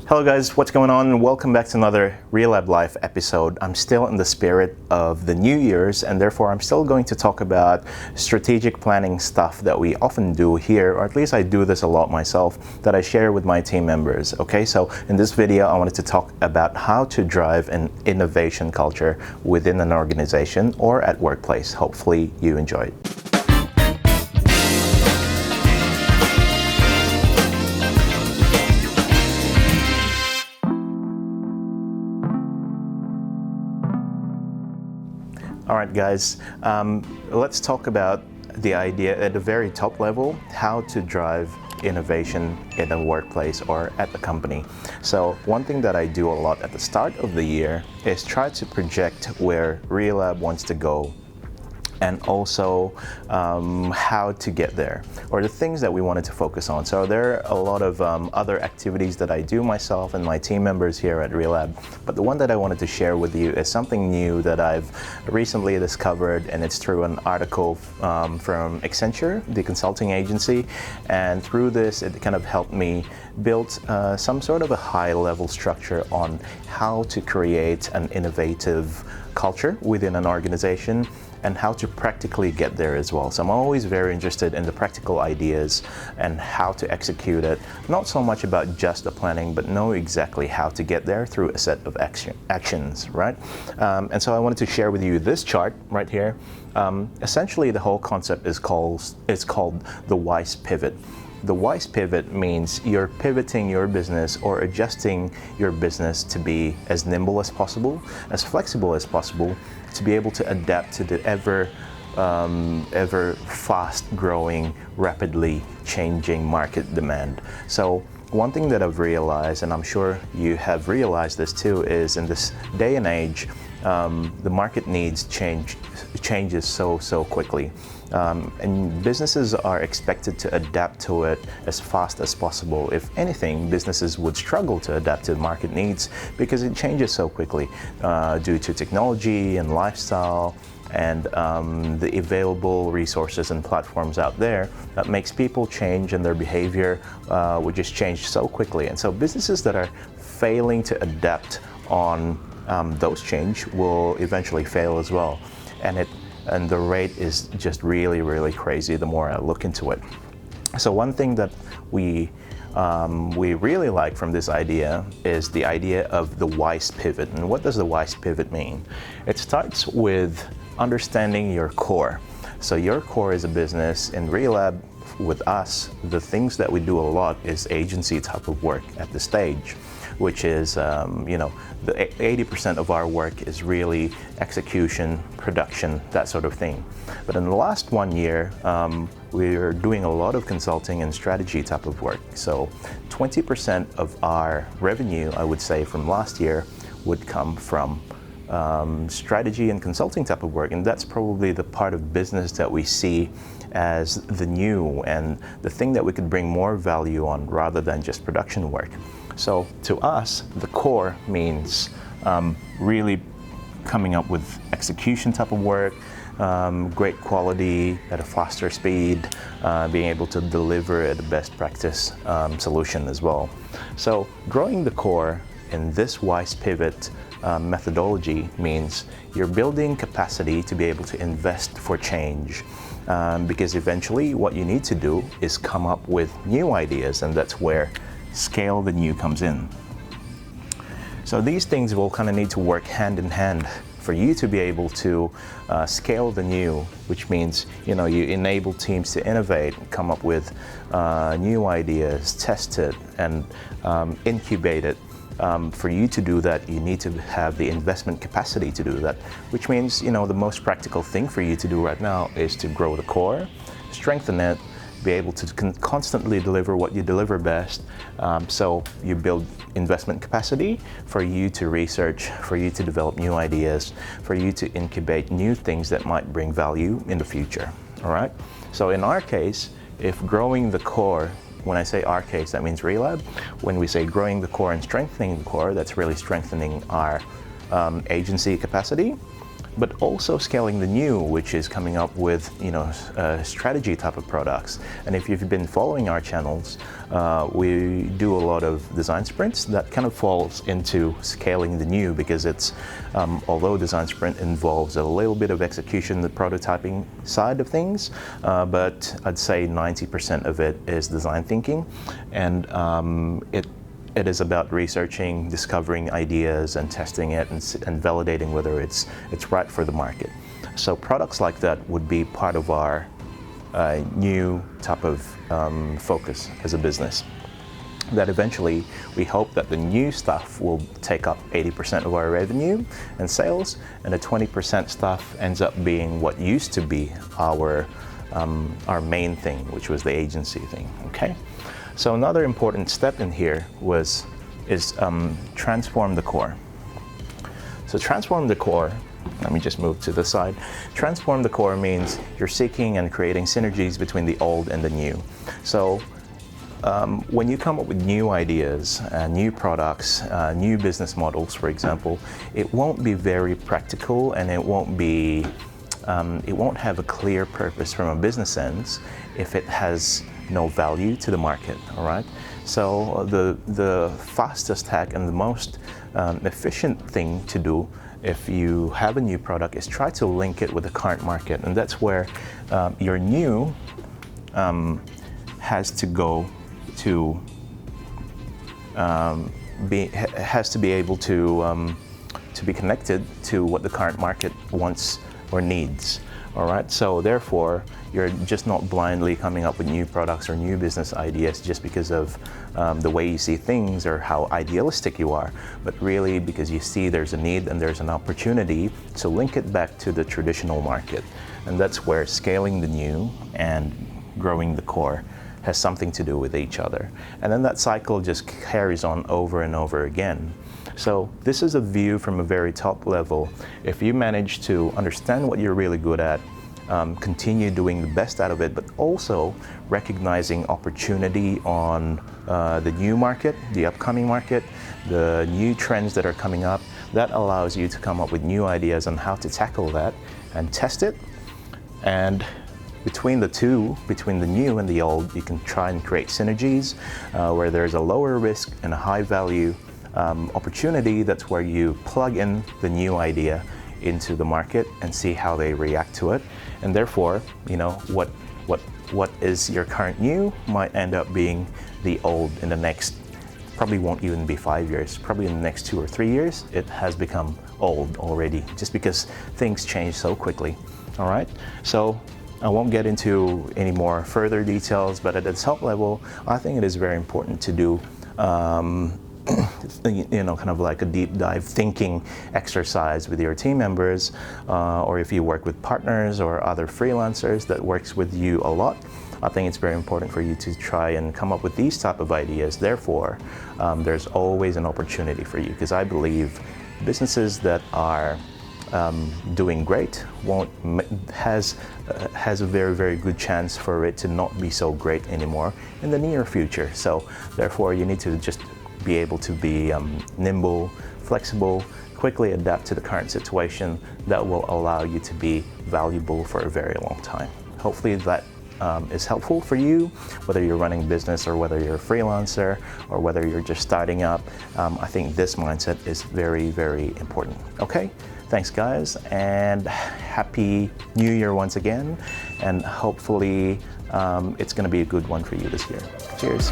Hello guys, what's going on? Welcome back to another Relab Life episode. I'm still in the spirit of the New Year's, and therefore I'm still going to talk about strategic planning stuff that we often do here, or at least I do this a lot myself, that I share with my team members. Okay, so in this video I wanted to talk about how to drive an innovation culture within an organization or at workplace. Hopefully you enjoy it. All right, guys, let's talk about the idea at the very top level, how to drive innovation in a workplace or at the company. So one thing that I do a lot at the start of the year is try to project where Relab wants to go, and also how to get there, or the things that we wanted to focus on. So there are a lot of other activities that I do myself and my team members here at Relab, but the one that I wanted to share with you is something new that I've recently discovered, and it's through an article from Accenture, the consulting agency, and through this it kind of helped me build some sort of a high-level structure on how to create an innovative culture within an organization and how to practically get there as well. So I'm always very interested in the practical ideas and how to execute it. Not so much about just the planning, but know exactly how to get there through a set of actions, right? And so I wanted to share with you this chart right here. Essentially, the whole concept is called the Weiss Pivot. The Weiss Pivot means you're pivoting your business or adjusting your business to be as nimble as possible, as flexible as possible, to be able to adapt to the ever fast growing, rapidly changing market demand. So one thing that I've realized, and I'm sure you have realized this too, is in this day and age, the market needs changes so quickly. And businesses are expected to adapt to it as fast as possible. If anything, businesses would struggle to adapt to market needs because it changes so quickly due to technology and lifestyle and the available resources and platforms out there that makes people change, and their behavior would just change so quickly. And so businesses that are failing to adapt on those change will eventually fail as well. And the rate is just really crazy the more I look into it. So one thing that we really like from this idea is the idea of the Weiss Pivot. And what does the Weiss Pivot mean? It starts with understanding your core. So your core is a business. In Relab, with us, the things that we do a lot is agency type of work at this stage, which is, the 80% of our work is really execution, production, that sort of thing. But in the last 1 year, we're doing a lot of consulting and strategy type of work. So 20% of our revenue, I would say, from last year would come from strategy and consulting type of work. And that's probably the part of business that we see as the new and the thing that we could bring more value on rather than just production work. So to us, the core means really coming up with execution type of work, great quality at a faster speed, being able to deliver at a best practice solution as well. So growing the core in this Weiss Pivot methodology means you're building capacity to be able to invest for change. Because eventually what you need to do is come up with new ideas, and that's where scale the new comes in. So these things will kind of need to work hand in hand for you to be able to scale the new, which means you enable teams to innovate, come up with new ideas, test it, and incubate it. For you to do that, you need to have the investment capacity to do that, which means the most practical thing for you to do right now is to grow the core, strengthen it, be able to constantly deliver what you deliver best. So you build investment capacity for you to research, for you to develop new ideas, for you to incubate new things that might bring value in the future. All right. So in our case, if growing the core, when I say our case, that means Relab. When we say growing the core and strengthening the core, that's really strengthening our agency capacity. but also scaling the new, which is coming up with strategy type of products. And if you've been following our channels, we do a lot of design sprints that kind of falls into scaling the new, because it's although design sprint involves a little bit of execution, the prototyping side of things, but I'd say 90% of it is design thinking, and it is about researching, discovering ideas, and testing it, and validating whether it's right for the market. So products like that would be part of our new type of focus as a business. That eventually, we hope that the new stuff will take up 80% of our revenue and sales, and the 20% stuff ends up being what used to be our main thing, which was the agency thing. Okay. So another important step in here is transform the core. So transform the core, let me just move to the side. Transform the core means you're seeking and creating synergies between the old and the new. So when you come up with new ideas, new products, new business models, for example, it won't be very practical, and it won't have a clear purpose from a business sense if it has no value to the market. All right. So the fastest hack and the most efficient thing to do if you have a new product is try to link it with the current market, and that's where your new has to go to has to be able to be connected to what the current market wants or needs. All right, so therefore, you're just not blindly coming up with new products or new business ideas just because of the way you see things or how idealistic you are, but really because you see there's a need and there's an opportunity to link it back to the traditional market. And that's where scaling the new and growing the core has something to do with each other. And then that cycle just carries on over and over again. So this is a view from a very top level. If you manage to understand what you're really good at, continue doing the best out of it, but also recognizing opportunity on the new market, the upcoming market, the new trends that are coming up, that allows you to come up with new ideas on how to tackle that and test it. And between the two, between the new and the old, you can try and create synergies where there's a lower risk and a high value opportunity. That's where you plug in the new idea into the market and see how they react to it. And therefore, what is your current new might end up being the old in the next, probably won't even be 5 years, probably in the next 2 or 3 years, it has become old already, just because things change so quickly. All right, so I won't get into any more further details, but at its top level, I think it is very important to do kind of like a deep dive thinking exercise with your team members, or if you work with partners or other freelancers that works with you a lot. I think it's very important for you to try and come up with these type of ideas. Therefore, there's always an opportunity for you, because I believe businesses that are doing great has a very, very good chance for it to not be so great anymore in the near future. So therefore, you need to just be able to be nimble, flexible, quickly adapt to the current situation that will allow you to be valuable for a very long time. Hopefully that is helpful for you, whether you're running a business or whether you're a freelancer or whether you're just starting up. I think this mindset is very, very important. Okay, thanks guys, and Happy New Year once again, and hopefully it's going to be a good one for you this year. Cheers.